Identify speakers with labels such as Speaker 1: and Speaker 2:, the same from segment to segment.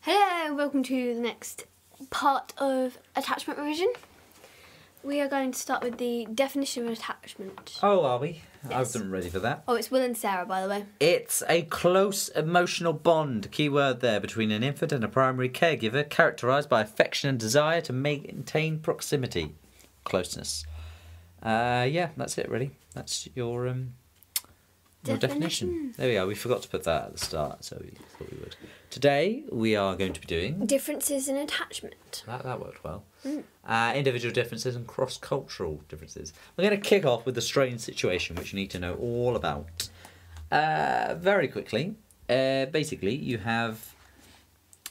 Speaker 1: Hello, welcome to the next part of attachment revision. We are going to start with the definition of attachment.
Speaker 2: Oh, are we?
Speaker 1: Yes.
Speaker 2: I wasn't ready for that.
Speaker 1: Oh, it's Will and Sarah, by the way.
Speaker 2: It's a close emotional bond, key word there, between an infant and a primary caregiver, characterised by affection and desire to maintain proximity, closeness. Yeah, that's it really. That's your definition. There we go. We forgot to put that at the start, so we thought we would. Today we are going to be doing
Speaker 1: differences in attachment.
Speaker 2: That worked well. Individual differences and cross-cultural differences. We're going to kick off with the strange situation, which you need to know all about. Very quickly, basically, you have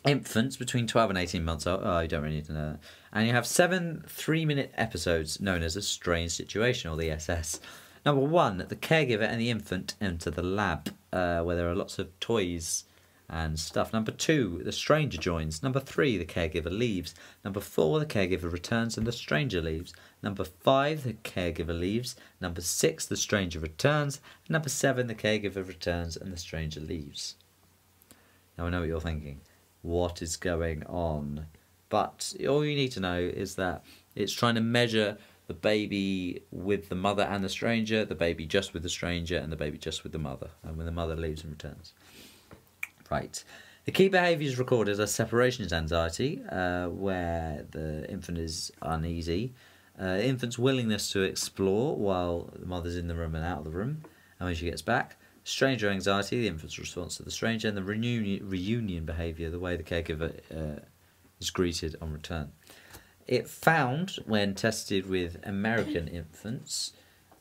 Speaker 2: infants between 12 and 18 months old. Oh, you don't really need to know that. And you have 7 3-minute episodes known as a strange situation, or the SS. Number 1, the caregiver and the infant enter the lab, where there are lots of toys and stuff. Number 2, the stranger joins. Number 3, the caregiver leaves. Number 4, the caregiver returns and the stranger leaves. Number 5, the caregiver leaves. Number 6, the stranger returns. And number 7, the caregiver returns and the stranger leaves. Now I know what you're thinking. What is going on? But all you need to know is that it's trying to measure the baby with the mother and the stranger, the baby just with the stranger, and the baby just with the mother, and when the mother leaves and returns. Right. The key behaviours recorded are separations anxiety, where the infant is uneasy, infant's willingness to explore while the mother's in the room and out of the room, and when she gets back, stranger anxiety, the infant's response to the stranger, and the reunion behaviour, the way the caregiver is greeted on return. It found, when tested with American infants,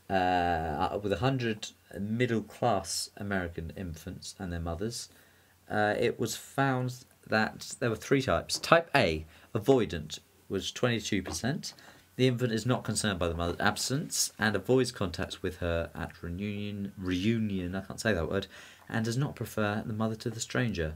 Speaker 2: with 100 middle-class American infants and their mothers, it was found that there were 3 types. Type A, avoidant, was 22%. The infant is not concerned by the mother's absence and avoids contact with her at reunion, I can't say that word, and does not prefer the mother to the stranger.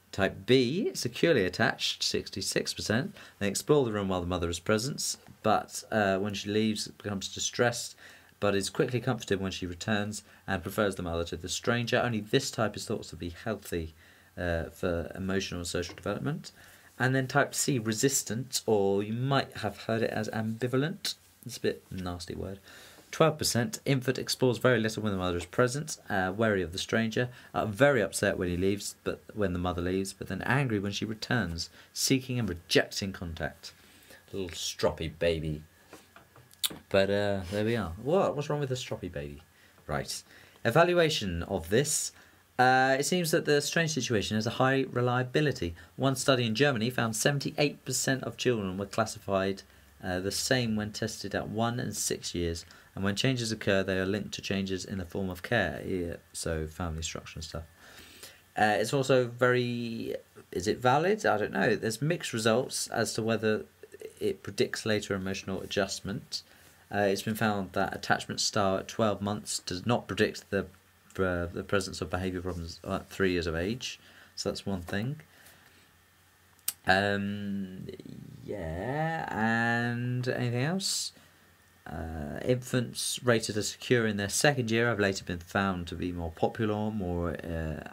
Speaker 2: Type B, securely attached, 66%. They explore the room while the mother is present, but when she leaves, becomes distressed, but is quickly comforted when she returns and prefers the mother to the stranger. Only this type is thought to be healthy for emotional and social development. And then type C, resistant, or you might have heard it as ambivalent. It's a bit nasty word. 12%, infant explores very little when the mother is present, wary of the stranger, very upset when he leaves, but when the mother leaves, but then angry when she returns, seeking and rejecting contact. Little stroppy baby. But there we are. What's wrong with the stroppy baby? Right. Evaluation of this. It seems that the strange situation has a high reliability. One study in Germany found 78% of children were classified the same when tested at 1 and 6 years, and when changes occur they are linked to changes in the form of care, so family structure and stuff. It's also very... is it valid? I don't know. There's mixed results as to whether it predicts later emotional adjustment. It's been found that attachment style at 12 months does not predict the presence of behaviour problems at 3 years of age, so that's one thing. Yeah, and anything else? Infants rated as secure in their 2nd year have later been found to be more popular,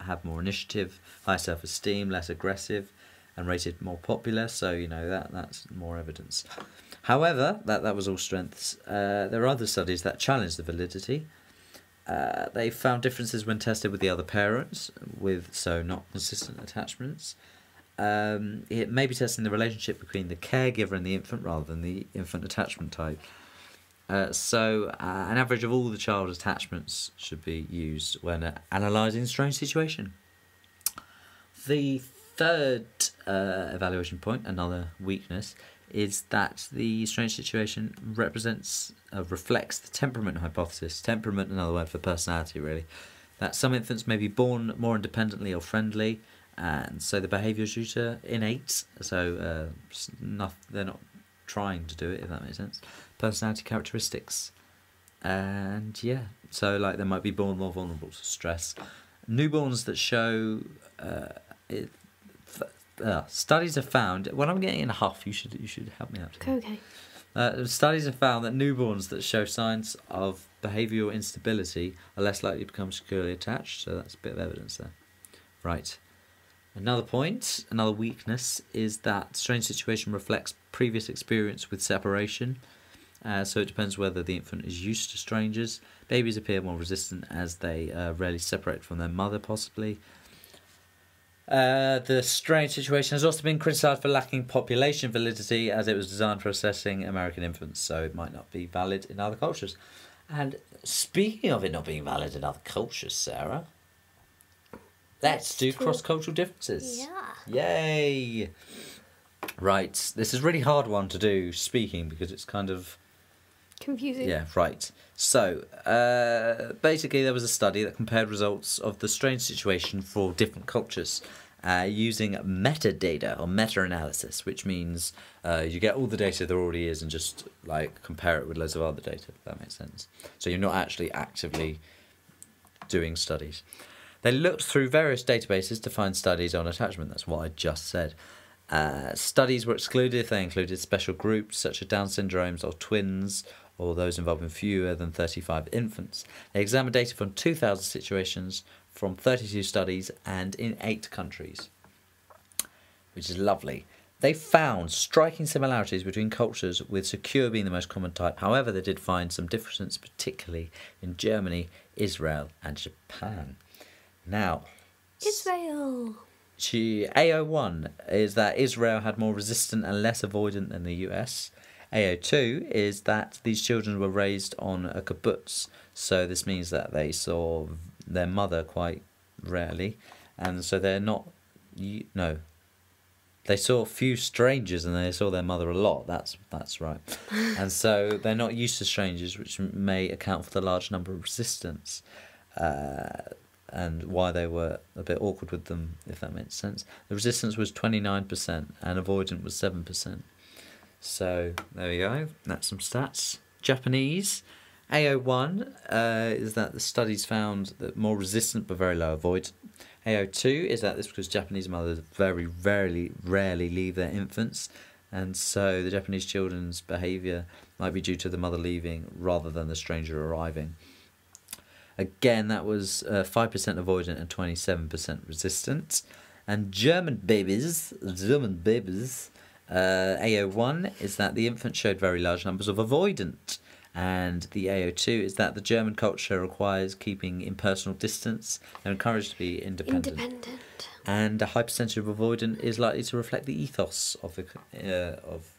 Speaker 2: have more initiative, high self-esteem, less aggressive, and rated more popular. So you know that's more evidence. However, that was all strengths. There are other studies that challenge the validity. They found differences when tested with the other parents, so not consistent attachments. It may be testing the relationship between the caregiver and the infant rather than the infant attachment type. So an average of all the child attachments should be used when analysing the strange situation. The 3rd evaluation point, another weakness, is that the strange situation reflects the temperament hypothesis. Temperament, another word for personality, really. That some infants may be born more independently or friendly, and so the behaviour is due to innate, so they're not trying to do it, if that makes sense. Personality characteristics. And yeah, so like they might be born more vulnerable to stress. Newborns that show... studies have found... When I'm getting in a huff, you should help me out.
Speaker 1: Okay.
Speaker 2: Studies have found that newborns that show signs of behavioural instability are less likely to become securely attached, so that's a bit of evidence there. Right. Another point, another weakness, is that strange situation reflects previous experience with separation. So it depends whether the infant is used to strangers. Babies appear more resistant as they rarely separate from their mother, possibly. The strange situation has also been criticised for lacking population validity, as it was designed for assessing American infants, so it might not be valid in other cultures. And speaking of it not being valid in other cultures, Sarah, let's do cross-cultural differences.
Speaker 1: Yeah.
Speaker 2: Yay! Right, this is a really hard one to do, speaking, because it's kind of...
Speaker 1: Confusing.
Speaker 2: Yeah, right. So, basically there was a study that compared results of the strange situation for different cultures using metadata or meta-analysis, which means you get all the data there already is and just like compare it with loads of other data, if that makes sense. So you're not actually actively doing studies. They looked through various databases to find studies on attachment. That's what I just said. Studies were excluded if they included special groups such as Down syndromes or twins, or those involving fewer than 35 infants. They examined data from 2,000 situations from 32 studies and in 8 countries, which is lovely. They found striking similarities between cultures, with secure being the most common type. However, they did find some differences, particularly in Germany, Israel and Japan. Now,
Speaker 1: Israel.
Speaker 2: AO1 is that Israel had more resistant and less avoidant than the US. AO2 is that these children were raised on a kibbutz, so this means that they saw their mother quite rarely, and so they're not... No. They saw few strangers and they saw their mother a lot, that's right. And so they're not used to strangers, which may account for the large number of resistance. And why they were a bit awkward with them, if that makes sense. The resistance was 29% and avoidant was 7%. So there we go, that's some stats. Japanese, AO1 is that the studies found that more resistant but very low avoidant. AO2 is that this because Japanese mothers very rarely leave their infants, and so the Japanese children's behaviour might be due to the mother leaving rather than the stranger arriving. Again, that was 5% avoidant and 27% resistant. And German babies, AO1 is that the infant showed very large numbers of avoidant. And the AO2 is that the German culture requires keeping impersonal distance. They're encouraged to be independent. And a high percentage of avoidant is likely to reflect the ethos of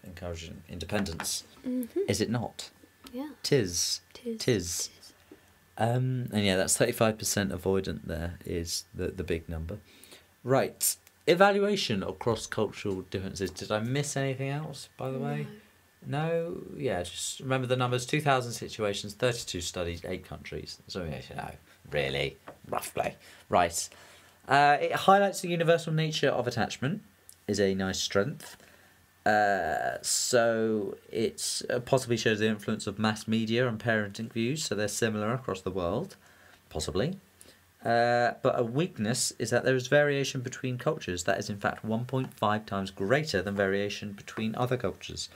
Speaker 2: encouraging independence.
Speaker 1: Mm-hmm.
Speaker 2: Is it not?
Speaker 1: Yeah.
Speaker 2: Tis. And yeah, that's 35% avoidant there is the big number. Right. Evaluation of cross-cultural differences. Did I miss anything else, by the way? No? Yeah, just remember the numbers. 2,000 situations, 32 studies, 8 countries. So, yeah, really, roughly. Right. It highlights the universal nature of attachment, is a nice strength. So it possibly shows the influence of mass media and parenting views, so they're similar across the world, possibly. But a weakness is that there is variation between cultures that is in fact 1.5 times greater than variation between other cultures.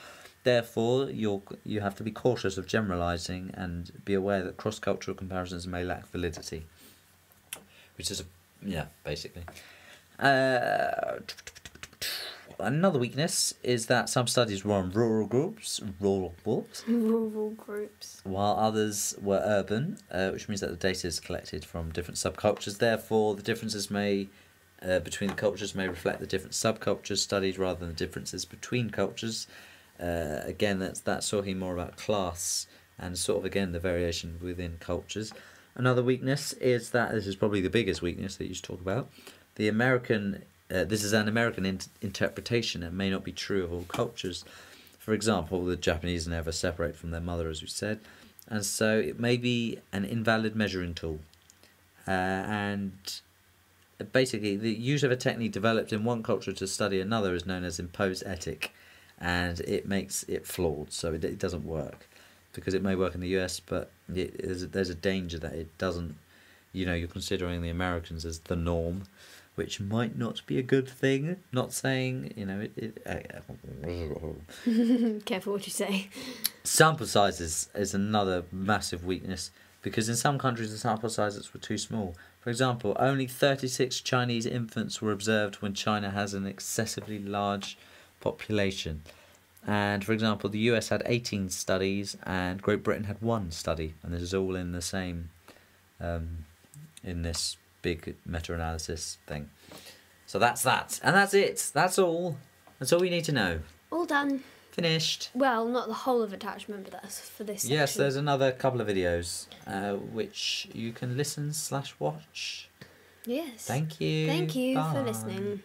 Speaker 2: Therefore, you have to be cautious of generalising and be aware that cross-cultural comparisons may lack validity. Which is, basically. Another weakness is that some studies were on rural groups, while others were urban, which means that the data is collected from different subcultures. Therefore, the differences between the cultures may reflect the different subcultures studied rather than the differences between cultures. Again, that's talking more about class and sort of, again, the variation within cultures. Another weakness is that, this is probably the biggest weakness that you should talk about, this is an American interpretation and may not be true of all cultures. For example, the Japanese never separate from their mother, as we said, and so it may be an invalid measuring tool. And basically, the use of a technique developed in one culture to study another is known as imposed ethic, and it makes it flawed, so it doesn't work. Because it may work in the US, but there's a danger that it doesn't. You're considering the Americans as the norm, which might not be a good thing. Not saying,
Speaker 1: Careful what you say.
Speaker 2: Sample sizes is another massive weakness, because in some countries the sample sizes were too small. For example, only 36 Chinese infants were observed when China has an excessively large population. And for example, the US had 18 studies and Great Britain had 1 study. And this is all in the same, in this big meta-analysis thing. So that's that. And that's it. That's all. That's all we need to know.
Speaker 1: All done.
Speaker 2: Finished.
Speaker 1: Well, not the whole of attachment, but that's for this section.
Speaker 2: Yes, there's another couple of videos which you can listen/watch.
Speaker 1: Yes.
Speaker 2: Thank you.
Speaker 1: Thank you for
Speaker 2: Bye.
Speaker 1: listening.